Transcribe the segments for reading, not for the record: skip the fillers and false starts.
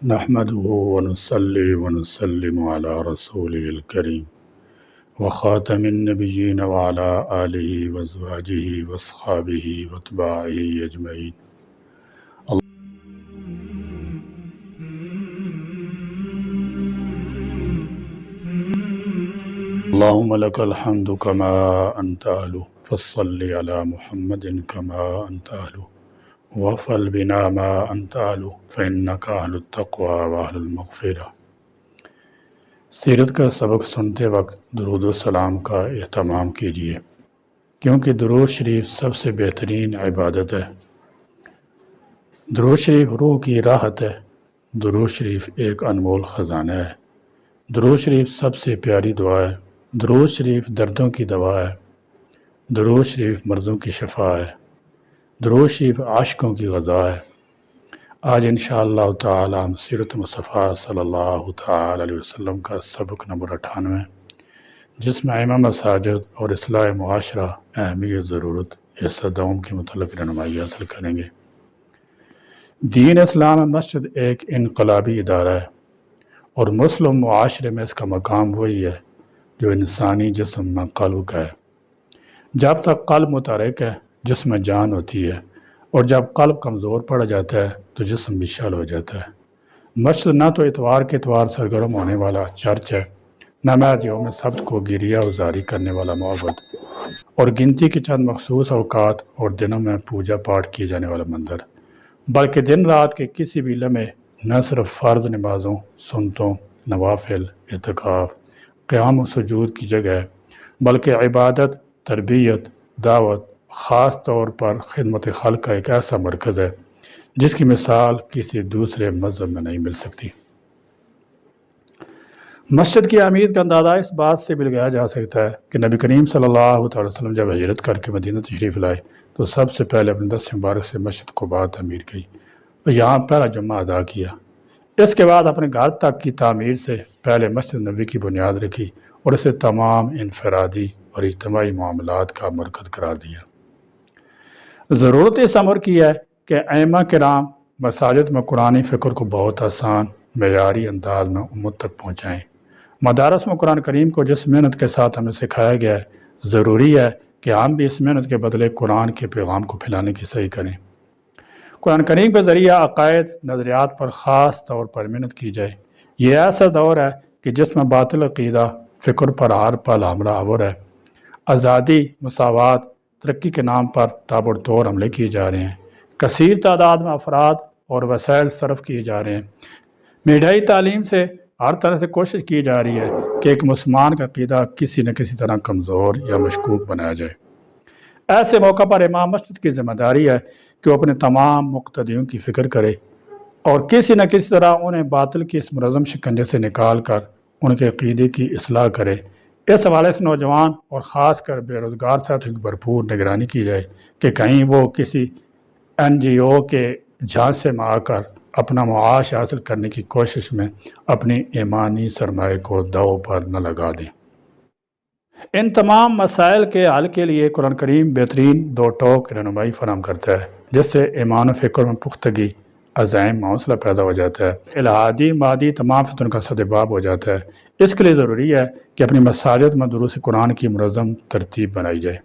نحمده ونصلي ونسلم على رسوله الكريم وخاتم النبيين وعلى آله وأزواجه وأصحابه وأتباعه أجمعين. اللهم لك الحمد كما أنت أهله فصل على محمد كما أنت أهله وفل بنا ما أنت أهله فإنك أهل التقوى وأهل المغفرة. سیرت کا سبق سنتے وقت درود و سلام کا اہتمام کیجیے، کیونکہ درود شریف سب سے بہترین عبادت ہے۔ درود شریف روح کی راحت ہے۔ درود شریف ایک انمول خزانہ ہے۔ درود شریف سب سے پیاری دعا ہے۔ درود شریف دردوں کی دوا ہے۔ درود شریف مرضوں کی شفا ہے۔ درود شریف عاشقوں کی غذا ہے۔ آج انشاءاللہ تعالی ہم سیرت مصطفیٰ صلی اللہ تعالی علیہ وسلم کا سبق نمبر 98 جس میں ائمہ مساجد اور اصلاح معاشرہ اہمیت ضرورت حصہ دوم کے متعلق رہنمائی حاصل کریں گے۔ دین اسلام میں مسجد ایک انقلابی ادارہ ہے اور مسلم معاشرے میں اس کا مقام وہی ہے جو انسانی جسم میں قلب کا ہے۔ جب تک قلب متحرک ہے جسم میں جان ہوتی ہے، اور جب قلب کمزور پڑ جاتا ہے تو جسم بھی شل ہو جاتا ہے۔ مسجد نہ تو اتوار کے اتوار سرگرم ہونے والا چرچ ہے، نہ محض یوم سبت کو گریہ وزاری کرنے والا معبد اور گنتی کے چند مخصوص اوقات اور دنوں میں پوجا پاٹ کیے جانے والا مندر، بلکہ دن رات کے کسی بھی لمحے نہ صرف فرض نمازوں، سنتوں، نوافل، اعتکاف، قیام و سجود کی جگہ ہے، بلکہ عبادت، تربیت، دعوت، خاص طور پر خدمت خلق کا ایک ایسا مرکز ہے جس کی مثال کسی دوسرے مذہب میں نہیں مل سکتی۔ مسجد کی اہمیت کا اندازہ اس بات سے بھی لگایا جا سکتا ہے کہ نبی کریم صلی اللہ علیہ وسلم جب ہجرت کر کے مدینہ تشریف لائے تو سب سے پہلے اپنے دست مبارک سے مسجد قباء تعمیر کی اور یہاں پہلا جمعہ ادا کیا۔ اس کے بعد اپنے گھر تک کی تعمیر سے پہلے مسجد نبوی کی بنیاد رکھی اور اسے تمام انفرادی اور اجتماعی معاملات کا مرکز قرار دیا۔ ضرورت اس امر کی ہے کہ ائمہ کرام مساجد میں قرآنی فکر کو بہت آسان معیاری انداز میں امت تک پہنچائیں۔ مدارس میں قرآن کریم کو جس محنت کے ساتھ ہمیں سکھایا گیا ہے، ضروری ہے کہ ہم بھی اس محنت کے بدلے قرآن کے پیغام کو پھیلانے کی صحیح کریں۔ قرآن کریم کے ذریعہ عقائد، نظریات پر خاص طور پر محنت کی جائے۔ یہ ایسا دور ہے کہ جس میں باطل عقیدہ فکر پر ہر پل حملہ آور ہے۔ آزادی، مساوات، ترقی کے نام پر تابڑ توڑ حملے کیے جا رہے ہیں۔ کثیر تعداد میں افراد اور وسائل صرف کیے جا رہے ہیں۔ میڈیائی تعلیم سے ہر طرح سے کوشش کی جا رہی ہے کہ ایک مسلمان کا عقیدہ کسی نہ کسی طرح کمزور یا مشکوک بنایا جائے۔ ایسے موقع پر امام مسجد کی ذمہ داری ہے کہ وہ اپنے تمام مقتدیوں کی فکر کرے اور کسی نہ کسی طرح انہیں باطل کی اس منظم شکنجے سے نکال کر ان کے عقیدے کی اصلاح کرے۔ اس حوالے سے نوجوان اور خاص کر بے روزگار ساتھیوں کی بھرپور نگرانی کی جائے کہ کہیں وہ کسی NGO کے جھانسے میں آ کر اپنا معاش حاصل کرنے کی کوشش میں اپنی ایمانی سرمایہ کو داؤ پر نہ لگا دیں۔ ان تمام مسائل کے حل کے لیے قرآن کریم بہترین دو ٹوک رہنمائی فراہم کرتا ہے جس سے ایمان و فکر میں پختگی، عزائم، حوصلہ پیدا ہو جاتا ہے، الہادی مادی تمام فتنوں کا سدباب ہو جاتا ہے۔ اس کے لیے ضروری ہے کہ اپنی مساجد میں دروس قرآن کی منظم ترتیب بنائی جائے۔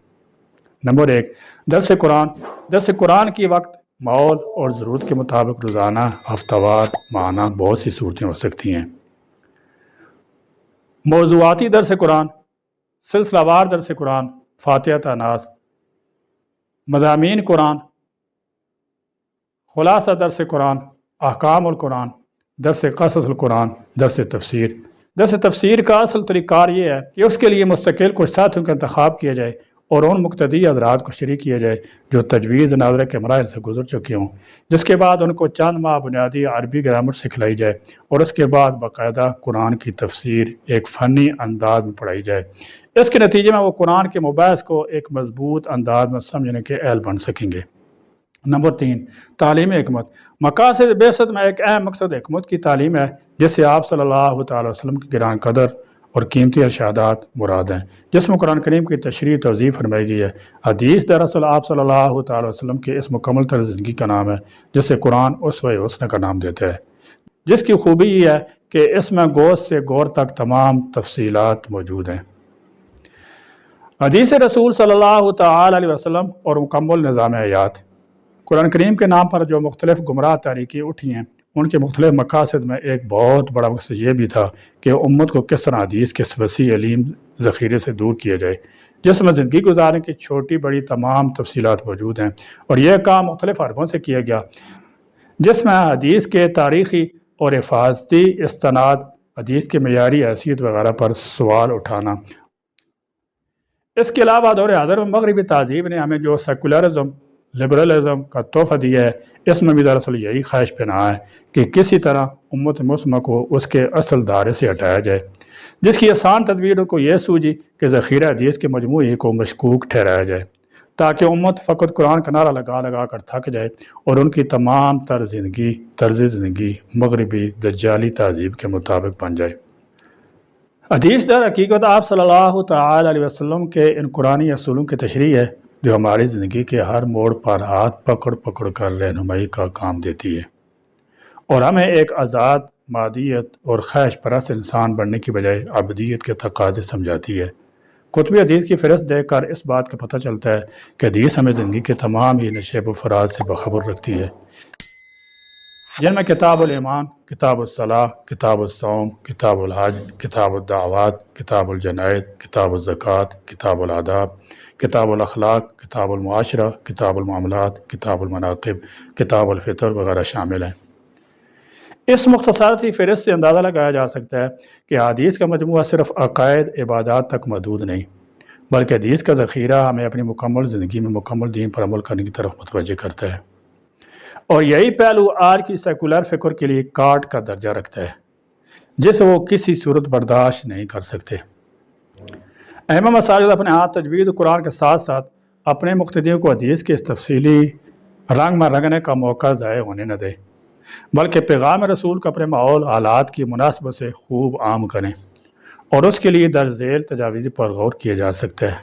نمبر 1، درس قرآن۔ درس قرآن کی وقت، ماحول اور ضرورت کے مطابق روزانہ، ہفتہ وار، ماہانہ بہت سی صورتیں ہو سکتی ہیں۔ موضوعاتی درس قرآن، سلسلہ وار درس قرآن، فاتحہ تا ناس، مضامین قرآن، خلاصہ درس قرآن، احکام القرآن، درس قصص القرآن، درس تفسیر۔ درس تفسیر کا اصل طریقہ کار یہ ہے کہ اس کے لیے مستقل کچھ ساتھیوں کا انتخاب کیا جائے اور ان مقتدی حضرات کو شریک کیا جائے جو تجوید ناظرہ کے مراحل سے گزر چکے ہوں، جس کے بعد ان کو چند ماہ بنیادی عربی گرامر سکھلائی جائے اور اس کے بعد باقاعدہ قرآن کی تفسیر ایک فنی انداز میں پڑھائی جائے۔ اس کے نتیجے میں وہ قرآن کے مباحث کو ایک مضبوط انداز میں سمجھنے کے اہل بن سکیں گے۔ نمبر 3، تعلیم حکمت۔ مقاصد بعثت میں ایک اہم مقصد حکمت کی تعلیم ہے جس سے آپ صلی اللہ تعالی وسلم کی گران قدر اور قیمتی ارشادات مراد ہیں، جس میں قرآن کریم کی تشریح توضیح فرمائی گئی ہے۔ حدیث دراصل آپ صلی اللہ تعالی وسلم کے اس مکمل طرز زندگی کا نام ہے جسے قرآن اسوہ حسنہ کا نام دیتا ہے۔ جس کی خوبی یہ ہے کہ اس میں گوشت سے گور تک تمام تفصیلات موجود ہیں۔ حدیث رسول صلی اللہ تعالی علیہ وسلم اور مکمل نظام حیات۔ قرآن کریم کے نام پر جو مختلف گمراہ تحریکیں اٹھی ہیں، ان کے مختلف مقاصد میں ایک بہت بڑا مقصد یہ بھی تھا کہ امت کو کس طرح حدیث کے وسیع علم ذخیرے سے دور کیا جائے، جس میں زندگی گزارنے کی چھوٹی بڑی تمام تفصیلات موجود ہیں، اور یہ کام مختلف حربوں سے کیا گیا، جس میں حدیث کے تاریخی اور حفاظتی استناد، حدیث کے معیاری حیثیت وغیرہ پر سوال اٹھانا۔ اس کے علاوہ دور حاضر میں مغربی تہذیب نے ہمیں جو سیکولرزم، لبرلزم کا تحفہ دیا ہے، اس میں بھی دراصل یہی خواہش پنہاں ہے کہ کسی طرح امت مسلمہ کو اس کے اصل دائرے سے ہٹایا جائے، جس کی آسان تدبیر ان کو یہ سوجی کہ ذخیرہ حدیث کے مجموعے کو مشکوک ٹھہرایا جائے، تاکہ امت فقط قرآن کا نعرہ لگا لگا کر تھک جائے اور ان کی تمام طرز زندگی مغربی دجالی تہذیب کے مطابق بن جائے۔ حدیث در حقیقت آپ صلی اللہ تعالی علیہ وسلم کے ان قرآنی اصولوں کی تشریح ہے جو ہماری زندگی کے ہر موڑ پر ہاتھ پکڑ پکڑ کر رہنمائی کا کام دیتی ہے، اور ہمیں ایک آزاد مادیت اور خواہش پرست انسان بننے کی بجائے عبدیت کے تقاضے سمجھاتی ہے۔ کتب حدیث کی فہرست دیکھ کر اس بات کا پتہ چلتا ہے کہ حدیث ہمیں زندگی کے تمام ہی نشیب و فراز سے باخبر رکھتی ہے، جن میں کتاب الایمان، کتاب الصلاح، کتاب الصوم، کتاب الحج، کتاب الدعوات، کتاب الجنائز، کتاب الزکوٰۃ، کتاب الآداب، کتاب الاخلاق، کتاب المعاشرہ، کتاب المعاملات، کتاب المناقب، کتاب الفطر وغیرہ شامل ہیں۔ اس مختصر سی فہرست سے اندازہ لگایا جا سکتا ہے کہ حدیث کا مجموعہ صرف عقائد عبادات تک محدود نہیں، بلکہ حدیث کا ذخیرہ ہمیں اپنی مکمل زندگی میں مکمل دین پر عمل کرنے کی طرف متوجہ کرتا ہے، اور یہی پہلو آج کی سیکولر فکر کے لیے کاٹ کا درجہ رکھتا ہے، جسے وہ کسی صورت برداشت نہیں کر سکتے۔ ائمہ مساجد اپنے ہاتھ تجوید قرآن کے ساتھ ساتھ اپنے مقتدیوں کو حدیث کے اس تفصیلی رنگ میں رنگنے کا موقع ضائع ہونے نہ دے، بلکہ پیغام رسول کو اپنے ماحول حالات کی مناسبت سے خوب عام کریں، اور اس کے لیے درج ذیل تجاویز پر غور کیا جا سکتا ہے۔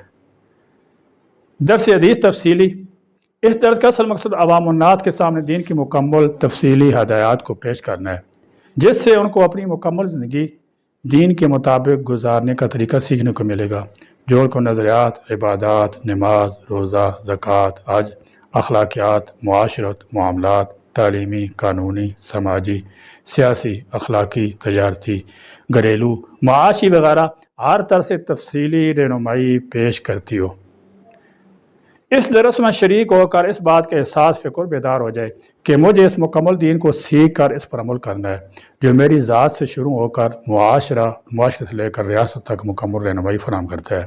درس حدیث تفصیلی۔ اس درس کا اصل مقصد عوام الناس کے سامنے دین کی مکمل تفصیلی ہدایات کو پیش کرنا ہے، جس سے ان کو اپنی مکمل زندگی دین کے مطابق گزارنے کا طریقہ سیکھنے کو ملے گا، جو ان کو نظریات، عبادات، نماز، روزہ، زکوٰۃ، حج، اخلاقیات، معاشرت، معاملات، تعلیمی، قانونی، سماجی، سیاسی، اخلاقی، تجارتی، گھریلو، معاشی وغیرہ ہر طرح سے تفصیلی رہنمائی پیش کرتی ہو۔ اس درس میں شریک ہو کر اس بات کا احساس فکر بیدار ہو جائے کہ مجھے اس مکمل دین کو سیکھ کر اس پر عمل کرنا ہے، جو میری ذات سے شروع ہو کر معاشرے سے لے کر ریاست تک مکمل رہنمائی فراہم کرتا ہے،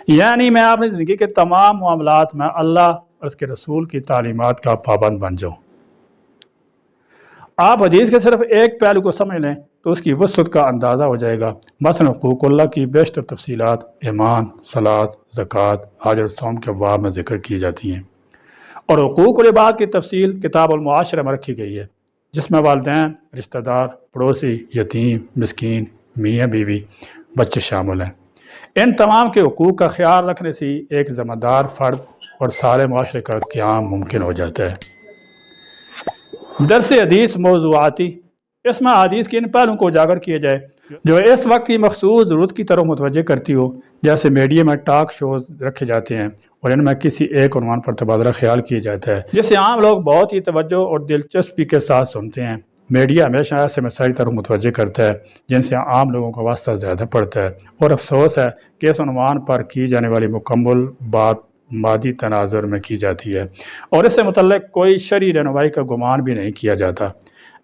یعنی میں اپنی زندگی کے تمام معاملات میں اللہ اور اس کے رسول کی تعلیمات کا پابند بن جاؤں۔ آپ حدیث کے صرف ایک پہلو کو سمجھ لیں تو اس کی وسعت کا اندازہ ہو جائے گا۔ مثلا حقوق اللہ کی بیشتر تفصیلات ایمان، صلاۃ، زکوٰۃ، حج اور صوم کے ابواب میں ذکر کی جاتی ہیں، اور حقوق العباد کی تفصیل کتاب المعاشرہ میں رکھی گئی ہے، جس میں والدین، رشتہ دار، پڑوسی، یتیم، مسکین، میاں بیوی، بچے شامل ہیں۔ ان تمام کے حقوق کا خیال رکھنے سے ایک ذمہ دار فرد اور سارے معاشرے کا قیام ممکن ہو جاتا ہے۔ درس حدیث موضوعاتی۔ اس میں حدیث کے ان پہلوؤں کو اجاگر کیا جائے جو اس وقت کی مخصوص ضرورت کی طرف متوجہ کرتی ہو، جیسے میڈیا میں ٹاک شوز رکھے جاتے ہیں اور ان میں کسی ایک عنوان پر تبادلہ خیال کیا جاتا ہے، جسے عام لوگ بہت ہی توجہ اور دلچسپی کے ساتھ سنتے ہیں۔ میڈیا ہمیشہ ایسے مسائل طرف متوجہ کرتا ہے جن سے عام لوگوں کا واسطہ زیادہ پڑتا ہے، اور افسوس ہے کہ اس عنوان پر کی جانے والی مکمل بات مادی تناظر میں کی جاتی ہے، اور اس سے متعلق کوئی شرعی رہنمائی کا گمان بھی نہیں کیا جاتا۔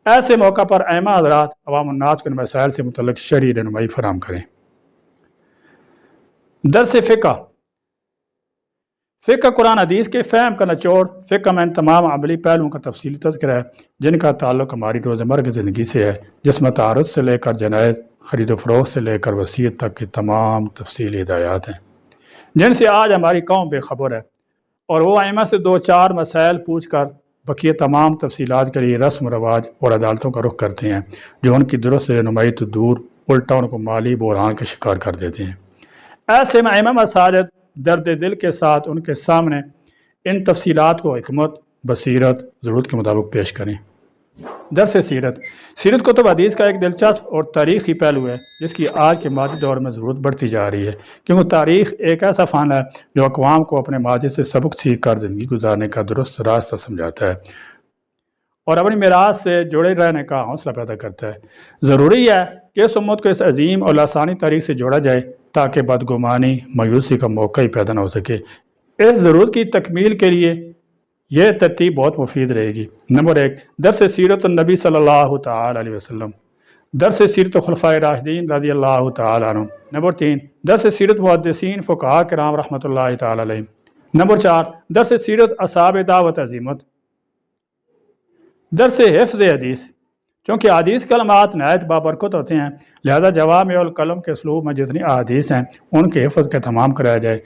ایسے موقع پر ائمہ حضرات عوام الناس کو ان مسائل سے متعلق شرعی رہنمائی فراہم کریں۔ درس فقہ۔ فقہ قرآن حدیث کے فہم کا نچوڑ۔ فقہ میں ان تمام عملی پہلوؤں کا تفصیلی تذکرہ ہے جن کا تعلق ہماری روزمرہ کی زندگی سے ہے، جس میں تعارض سے لے کر جنائز، خرید و فروخت سے لے کر وصیت تک کی تمام تفصیلی ہدایات ہیں، جن سے آج ہماری قوم بے خبر ہے، اور وہ ائمہ سے دو چار مسائل پوچھ کر بقیہ تمام تفصیلات کے لیے رسم و رواج اور عدالتوں کا رخ کرتے ہیں، جو ان کی درست رہنمائی تو دور الٹا ان کو مالی بحران کا شکار کر دیتے ہیں۔ ایسے میں ائمہ مساجد درد دل کے ساتھ ان کے سامنے ان تفصیلات کو حکمت، بصیرت، ضرورت کے مطابق پیش کریں۔ درس سیرت سیرت کتب حدیث کا ایک دلچسپ اور تاریخی پہلو ہے جس کی آج کے ماضی دور میں ضرورت بڑھتی جا رہی ہے، کیونکہ تاریخ ایک ایسا فن ہے جو اقوام کو اپنے ماضی سے سبق سیکھ کر زندگی گزارنے کا درست راستہ سمجھاتا ہے اور اپنی میراث سے جڑے رہنے کا حوصلہ پیدا کرتا ہے۔ ضروری ہے کہ اس امت کو اس عظیم اور لاسانی تاریخ سے جوڑا جائے تاکہ بدگمانی مایوسی کا موقع ہی پیدا نہ ہو سکے۔ اس ضرورت کی تکمیل کے لیے یہ ترتیب بہت مفید رہے گی۔ نمبر 1، درس سیرت النبی صلی اللہ تعالی علیہ وسلم، درس سیرت خلفائے راشدین رضی اللہ تعالی عنہ۔ نمبر 3، درس سیرت محدثین فقہاء کرام رحمۃ اللہ تعالی علیہ۔ نمبر 4، درس سیرت اصحاب دعوت عظیمت۔ درس حفظ حدیث، چونکہ حدیث کلمات نہایت بابرکت ہوتے ہیں، لہذا جوامع الکلم کے اسلوب میں جتنی احادیث ہیں ان کے حفظ کا تمام کرایا جائے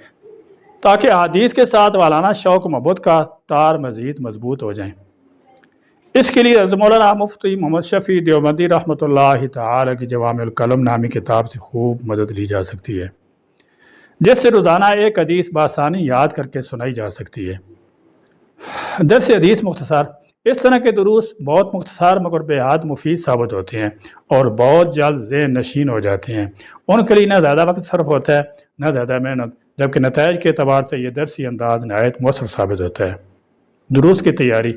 تاکہ احادیث کے ساتھ والانا شوق و محبت کا تار مزید مضبوط ہو جائیں۔ اس کے لیے حضرت مولانا مفتی محمد شفیع دیوبندی رحمۃ اللہ تعالی کی جوامع الکلم نامی کتاب سے خوب مدد لی جا سکتی ہے، جس سے روزانہ ایک حدیث بآسانی یاد کر کے سنائی جا سکتی ہے۔ درس حدیث مختصر، اس طرح کے دروس بہت مختصر مگر بے حد مفید ثابت ہوتے ہیں اور بہت جلد ذہن نشین ہو جاتے ہیں۔ ان کے لیے نہ زیادہ وقت صرف ہوتا ہے نہ زیادہ محنت، جبکہ نتائج کے اعتبار سے یہ درسی انداز نہایت مؤثر ثابت ہوتا ہے۔ دروس کی تیاری۔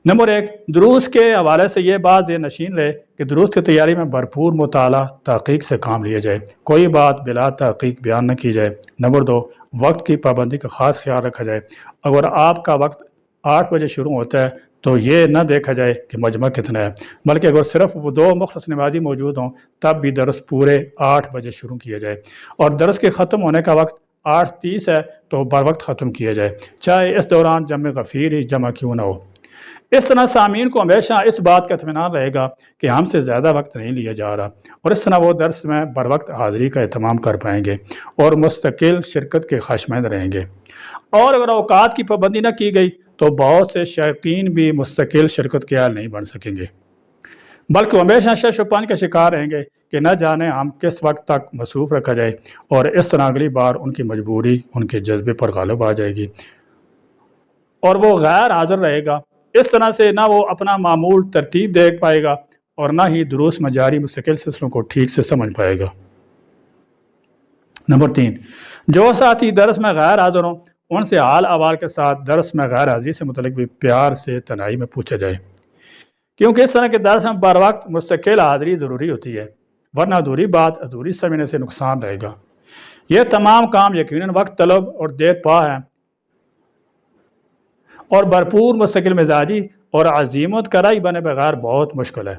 نمبر 1، دروس کے حوالے سے یہ بات ذہن نشین رہے کہ دروس کی تیاری میں بھرپور مطالعہ تحقیق سے کام لیا جائے، کوئی بات بلا تحقیق بیان نہ کی جائے۔ نمبر 2، وقت کی پابندی کا خاص خیال رکھا جائے۔ اگر آپ کا وقت 8 بجے شروع ہوتا ہے تو یہ نہ دیکھا جائے کہ مجمع کتنا ہے، بلکہ اگر صرف وہ 2 مخلص نمازی موجود ہوں تب بھی درس پورے 8 بجے شروع کیا جائے، اور درس کے ختم ہونے کا وقت 8:30 ہے تو بر وقت ختم کیا جائے، چاہے اس دوران جمع غفیر ہی جمع کیوں نہ ہو۔ اس طرح سامعین کو ہمیشہ اس بات کا اطمینان رہے گا کہ ہم سے زیادہ وقت نہیں لیا جا رہا، اور اس طرح وہ درس میں بر وقت حاضری کا اہتمام کر پائیں گے اور مستقل شرکت کے خواہشمند رہیں گے۔ اور اگر اوقات کی پابندی نہ کی گئی تو بہت سے شائقین بھی مستقل شرکت کے حال نہیں بن سکیں گے، بلکہ ہمیشہ شش و پنج کا شکار رہیں گے کہ نہ جانے ہم کس وقت تک مصروف رکھا جائے، اور اس طرح اگلی بار ان کی مجبوری ان کے جذبے پر غالب آ جائے گی اور وہ غیر حاضر رہے گا۔ اس طرح سے نہ وہ اپنا معمول ترتیب دیکھ پائے گا اور نہ ہی دروس میں جاری مستقل سلسلوں کو ٹھیک سے سمجھ پائے گا۔ نمبر 3، جو ساتھی درس میں غیر حاضر ہوں ان سے حال احوال کے ساتھ درس میں غیر حاضری سے متعلق بھی پیار سے تنہائی میں پوچھا جائے، کیونکہ اس طرح کے درس میں بر وقت مستقل حاضری ضروری ہوتی ہے، ورنہ ادھوری بات ادھوری سمجھنے سے نقصان رہے گا۔ یہ تمام کام یقیناً وقت طلب اور دیر پا ہیں اور بھرپور مستقل مزاجی اور عزیمت کرائی بنے بغیر بہت مشکل ہے۔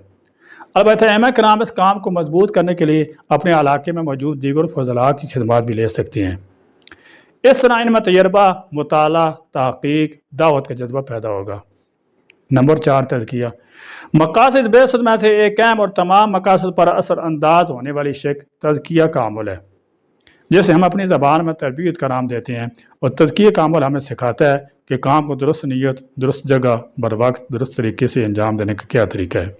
البتہ ائمہ کرام اس کام کو مضبوط کرنے کے لیے اپنے علاقے میں موجود دیگر فضلاء کی خدمات بھی لے سکتے ہیں۔ اس طرح ان میں تجربہ، مطالعہ، تحقیق، دعوت کا جذبہ پیدا ہوگا۔ نمبر 4، تزکیہ۔ مقاصد بعثت میں سے ایک اہم اور تمام مقاصد پر اثر انداز ہونے والی شک تزکیہ کا عمل ہے، جسے ہم اپنی زبان میں تربیت کا نام دیتے ہیں، اور تزکیہ کا عمل ہمیں سکھاتا ہے کہ کام کو درست نیت، درست جگہ، بر وقت، درست طریقے سے انجام دینے کا کیا طریقہ ہے۔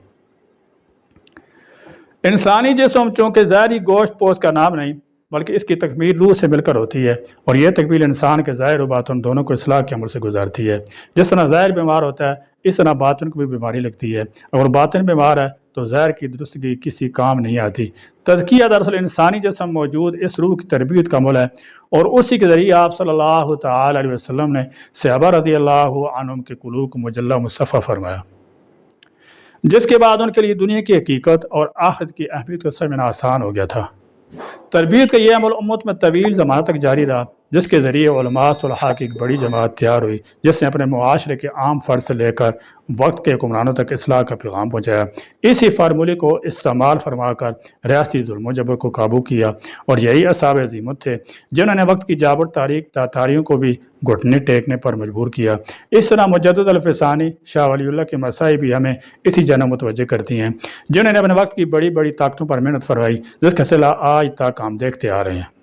انسانی جسم چونکہ ظاہری گوشت پوست کا نام نہیں بلکہ اس کی تکمیل روح سے مل کر ہوتی ہے، اور یہ تکمیل انسان کے ظاہر و باطن دونوں کو اصلاح کے عمل سے گزارتی ہے۔ جس طرح ظاہر بیمار ہوتا ہے اس طرح باطن کو بھی بیماری لگتی ہے، اگر باطن بیمار ہے تو ظاہر کی درستگی کسی کام نہیں آتی۔ تزکیہ دراصل انسانی جسم موجود اس روح کی تربیت کا عمل ہے، اور اسی کے ذریعے آپ صلی اللہ تعالی علیہ وسلم نے صحابہ رضی اللہ عنہم کے قلوب کو مجلہ مصفہ فرمایا، جس کے بعد ان کے لیے دنیا کی حقیقت اور آخرت کی اہمیت کو سمجھنا آسان ہو گیا تھا۔ تربیت کا یہ عمل امت میں طویل زمانہ تک جاری رہا، جس کے ذریعے علماء صلحاء کی ایک بڑی جماعت تیار ہوئی جس نے اپنے معاشرے کے عام فرد سے لے کر وقت کے حکمرانوں تک اصلاح کا پیغام پہنچایا۔ اسی فارمولے کو استعمال فرما کر ریاستی ظلم و جبر کو قابو کیا، اور یہی اصحاب عزیمت تھے جنہوں نے وقت کی جابر تاریخ تاتاریوں کو بھی گھٹنے ٹیکنے پر مجبور کیا۔ اس طرح مجدد الفسانی، شاہ ولی اللہ کے مسائل بھی ہمیں اسی جانب متوجہ کرتی ہیں، جنہوں نے اپنے وقت کی بڑی بڑی طاقتوں پر محنت فرمائی، جس کا صلہ آج تک ہم دیکھتے آ رہے ہیں۔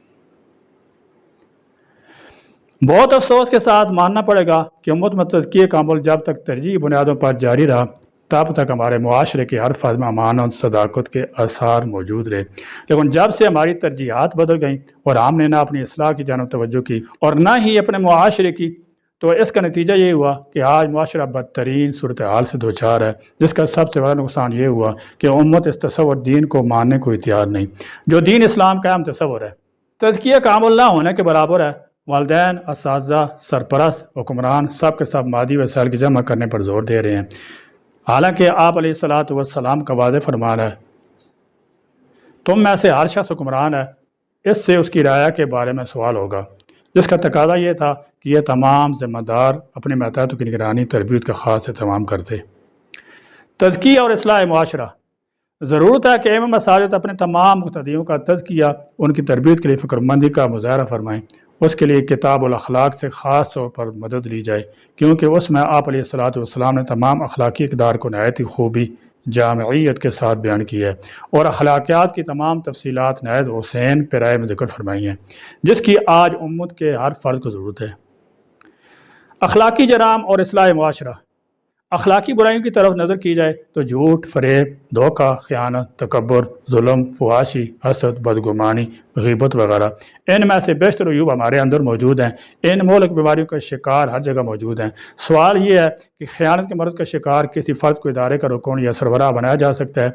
بہت افسوس کے ساتھ ماننا پڑے گا کہ امت میں تزکیہ کا عمل جب تک ترجیحی بنیادوں پر جاری رہا تب تک ہمارے معاشرے کے ہر فرد میں امانت، صداقت کے آثار موجود رہے، لیکن جب سے ہماری ترجیحات بدل گئیں اور ہم نے نہ اپنی اصلاح کی جانب توجہ کی اور نہ ہی اپنے معاشرے کی تو اس کا نتیجہ یہ ہوا کہ آج معاشرہ بدترین صورتحال سے دوچار ہے، جس کا سب سے بڑا نقصان یہ ہوا کہ امت اس تصور دین کو ماننے کو تیار نہیں جو دین اسلام کا اہم تصور ہے۔ تزکیہ کامل نہ ہونے کے برابر ہے۔ والدین، اساتذہ، سرپرست، حکمران سب کے سب مادی وسائل کی جمع کرنے پر زور دے رہے ہیں، حالانکہ آپ علیہ الصلاۃ والسلام کا واضح فرمان ہے، تم میں سے ہر شخص حکمران ہے، اس سے اس کی رعایا کے بارے میں سوال ہوگا، جس کا تقاضا یہ تھا کہ یہ تمام ذمہ دار اپنے ماتحتوں کی نگرانی تربیت کا خاص اہتمام کرتے۔ تزکیہ اور اصلاح معاشرہ۔ ضرورت ہے کہ امام مساجد اپنے تمام مقتدیوں کا تزکیہ، ان کی تربیت کے لیے فکرمندی کا مظاہرہ فرمائیں۔ اس کے لیے کتاب الاخلاق سے خاص طور پر مدد لی جائے، کیونکہ اس میں آپ علیہ الصلاۃ والسلام نے تمام اخلاقی اقدار کو نہایت ہی خوبی، جامعیت کے ساتھ بیان کی ہے، اور اخلاقیات کی تمام تفصیلات نہایت حسین پیرائے میں ذکر فرمائی ہیں، جس کی آج امت کے ہر فرد کو ضرورت ہے۔ اخلاقی جرائم اور اصلاح معاشرہ۔ اخلاقی برائیوں کی طرف نظر کی جائے تو جھوٹ، فریب، دھوکہ، خیانت، تکبر، ظلم، فحاشی، حسد، بدگمانی، غیبت وغیرہ، ان میں سے بیشتر عیوب ہمارے اندر موجود ہیں۔ ان مہلک بیماریوں کا شکار ہر جگہ موجود ہیں۔ سوال یہ ہے کہ خیانت کے مرض کا شکار کسی فرد کو ادارے کا رکن یا سربراہ بنایا جا سکتا ہے؟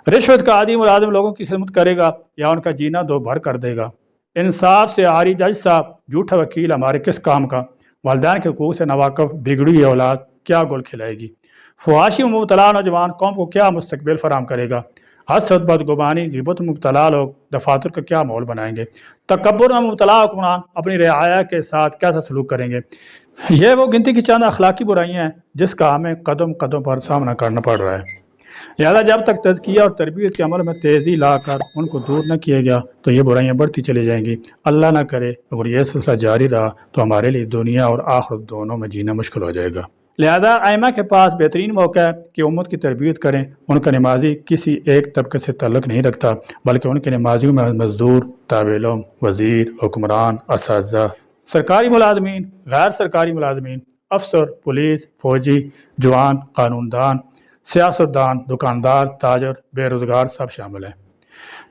رشوت کا عادی ملازم لوگوں کی خدمت کرے گا یا ان کا جینا دو بھر کر دے گا؟ انصاف سے عاری جج صاحب، جھوٹا وکیل ہمارے کس کام کا؟ والدین کے حقوق سے ناواقف بگڑی ہوئی اولاد کیا گل کھلائے گی؟ فحاشی میں مبتلا نوجوان قوم کو کیا مستقبل فراہم کرے گا؟ حسد، بدگمانی، غیبت میں مبتلا لوگ دفاتر کا کیا ماحول بنائیں گے؟ تکبر میں مبتلا حکمران اپنی رعایا کے ساتھ کیسا سلوک کریں گے؟ یہ وہ گنتی کی چند اخلاقی برائیاں ہیں جس کا ہمیں قدم قدم پر سامنا کرنا پڑ رہا ہے۔ لہذا جب تک تزکیہ اور تربیت کے عمل میں تیزی لا کر ان کو دور نہ کیا گیا تو یہ برائیاں بڑھتی چلی جائیں گی۔ اللہ نہ کرے اگر یہ سلسلہ جاری رہا تو ہمارے لیے دنیا اور آخرت دونوں میں جینا مشکل ہو جائے گا۔ لہذا ائمہ کے پاس بہترین موقع ہے کہ امت کی تربیت کریں۔ ان کا نمازی کسی ایک طبقے سے تعلق نہیں رکھتا، بلکہ ان کے نمازیوں میں مزدور، طالب علم، وزیر، حکمران، اساتذہ، سرکاری ملازمین، غیر سرکاری ملازمین، افسر، پولیس، فوجی، جوان، قانون دان، سیاستدان، دکاندار، تاجر، بے روزگار سب شامل ہیں۔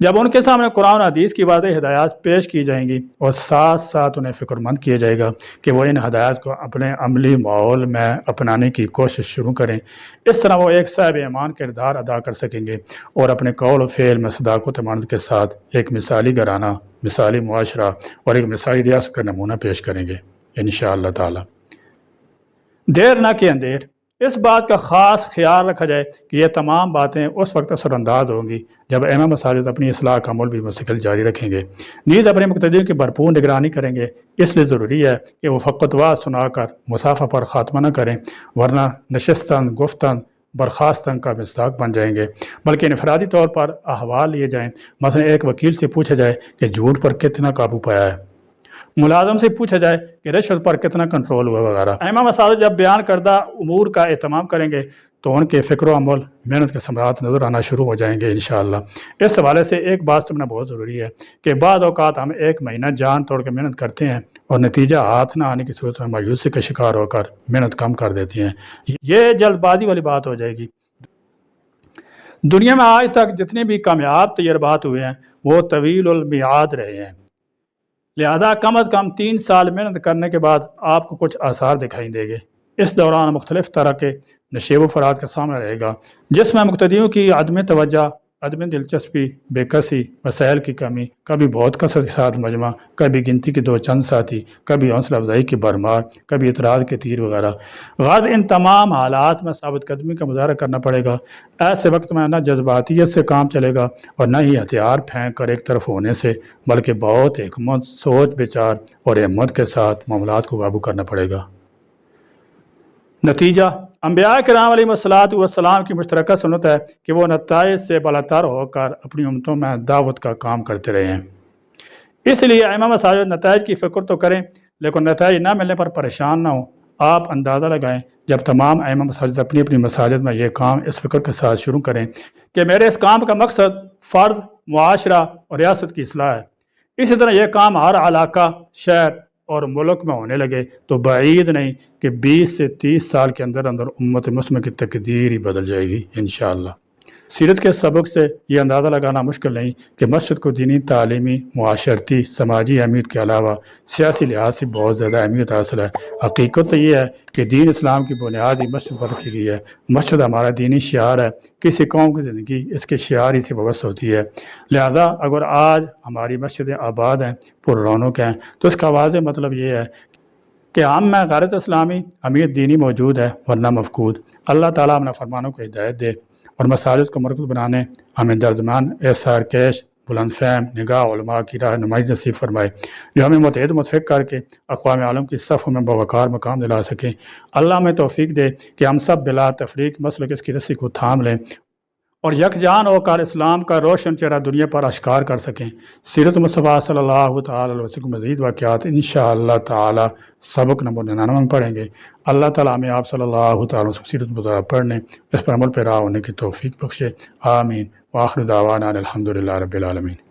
جب ان کے سامنے قرآن و حدیث کی واضح ہدایات پیش کی جائیں گی اور ساتھ ساتھ انہیں فکر مند کیا جائے گا کہ وہ ان ہدایات کو اپنے عملی ماحول میں اپنانے کی کوشش شروع کریں، اس طرح وہ ایک صاحب ایمان کردار ادا کر سکیں گے اور اپنے قول و فعل میں صداقت و امانت کے ساتھ ایک مثالی گھرانہ، مثالی معاشرہ اور ایک مثالی ریاست کا نمونہ پیش کریں گے انشاءاللہ تعالی۔ دیر نہ کہ اندیر۔ اس بات کا خاص خیال رکھا جائے کہ یہ تمام باتیں اس وقت اثر انداز ہوں گی جب ائمہ مساجد اپنی اصلاح کا عمل بھی مستقل جاری رکھیں گے، نیز اپنے مقتدیوں کی بھرپور نگرانی کریں گے۔ اس لیے ضروری ہے کہ وہ فقط واعظ سنا کر مسافہ پر خاتمہ نہ کریں، ورنہ نشستن، گفتن، برخاستن کا مصداق بن جائیں گے، بلکہ انفرادی طور پر احوال لیے جائیں۔ مثلا ایک وکیل سے پوچھا جائے کہ جھوٹ پر کتنا قابو پایا ہے، ملازم سے پوچھا جائے کہ رشوت پر کتنا کنٹرول ہوا وغیرہ۔ ائمہ مساجد جب بیان کردہ امور کا اہتمام کریں گے تو ان کے فکر و عمل، محنت کے ثمرات نظر آنا شروع ہو جائیں گے انشاءاللہ۔ اس حوالے سے ایک بات سمجھنا بہت ضروری ہے کہ بعض اوقات ہم ایک مہینہ جان توڑ کے محنت کرتے ہیں اور نتیجہ ہاتھ نہ آنے کی صورت میں مایوسی کا شکار ہو کر محنت کم کر دیتی ہیں۔ یہ جلد بازی والی بات ہو جائے گی۔ دنیا میں آج تک جتنے بھی کامیاب تجربات ہوئے ہیں وہ طویل المیعاد رہے ہیں، لہذا کم از کم 3 سال محنت کرنے کے بعد آپ کو کچھ آثار دکھائی دیں گے۔ اس دوران مختلف طرح کے نشیب و فراز کا سامنا رہے گا، جس میں مقتدیوں کی عدم توجہ، عدم دلچسپی، بے کسی، وسائل کی کمی، کبھی بہت کثرت کے ساتھ مجمع، کبھی گنتی کے 2 ساتھی، کبھی حوصلہ افزائی کی بھرمار، کبھی اعتراض کے تیر وغیرہ، غرض ان تمام حالات میں ثابت قدمی کا مظاہرہ کرنا پڑے گا۔ ایسے وقت میں نہ جذباتیت سے کام چلے گا اور نہ ہی ہتھیار پھینک کر ایک طرف ہونے سے، بلکہ بہت حکمت، سوچ بچار اور ہمت کے ساتھ معاملات کو قابو کرنا پڑے گا۔ نتیجہ، انبیاء کرام علیہ الصلوۃ والسلام کی مشترکہ سنت ہے کہ وہ نتائج سے بالاتر ہو کر اپنی امتوں میں دعوت کا کام کرتے رہے ہیں۔ اس لیے ائمہ مساجد نتائج کی فکر تو کریں، لیکن نتائج نہ ملنے پر پریشان نہ ہوں۔ آپ اندازہ لگائیں جب تمام ائمہ مساجد اپنی اپنی مساجد میں یہ کام اس فکر کے ساتھ شروع کریں کہ میرے اس کام کا مقصد فرد، معاشرہ اور ریاست کی اصلاح ہے، اسی طرح یہ کام ہر علاقہ، شہر اور ملک میں ہونے لگے تو بعید نہیں کہ 20 سے 30 سال کے اندر اندر امت مسلمہ کی تقدیر ہی بدل جائے گی انشاءاللہ۔ سیرت کے سبق سے یہ اندازہ لگانا مشکل نہیں کہ مسجد کو دینی، تعلیمی، معاشرتی، سماجی اہمیت کے علاوہ سیاسی لحاظ سے بہت زیادہ اہمیت حاصل ہے۔ حقیقت تو یہ ہے کہ دین اسلام کی بنیاد ہی مسجد پر رکھی گئی ہے۔ مسجد ہمارا دینی شعار ہے۔ کسی قوم کی زندگی اس کے شعار ہی سے وابستہ ہوتی ہے۔ لہذا اگر آج ہماری مسجدیں آباد ہیں، پر رونق ہیں، تو اس کا واضح مطلب یہ ہے کہ ہم میں غیرت اسلامی، اہمیت دینی موجود ہے، ورنہ مفقود۔ اللہ تعالیٰ اپنا فرمانوں کو ہدایت دے اور مساجد کو مرکز بنانے ہمیں درجمان احسار کیش، بلند فہم، نگاہ علماء کی رہنمائی نصیب فرمائے، جو ہمیں متحد متفق کر کے اقوام عالم کی صفوں میں بوقار مقام دلا سکیں۔ اللہ ہمیں توفیق دے کہ ہم سب بلا تفریق مسلک اس کی رسی کو تھام لیں اور یکجان ہو کر اسلام کا روشن چہرہ دنیا پر اشکار کر سکیں۔ سیرت مصطفیٰ صلی اللہ تعالی علیہ وسلم مزید واقعات انشاءاللہ تعالی سبق نمبر 99 میں پڑھیں گے۔ اللہ تعالیٰ ہمیں آپ صلی اللہ تعالی وسلم سیرت مطالعہ پڑھنے، اس پر عمل پیرا ہونے کی توفیق بخشے۔ آمین۔ وآخر دعوانا الحمدللہ رب العالمین۔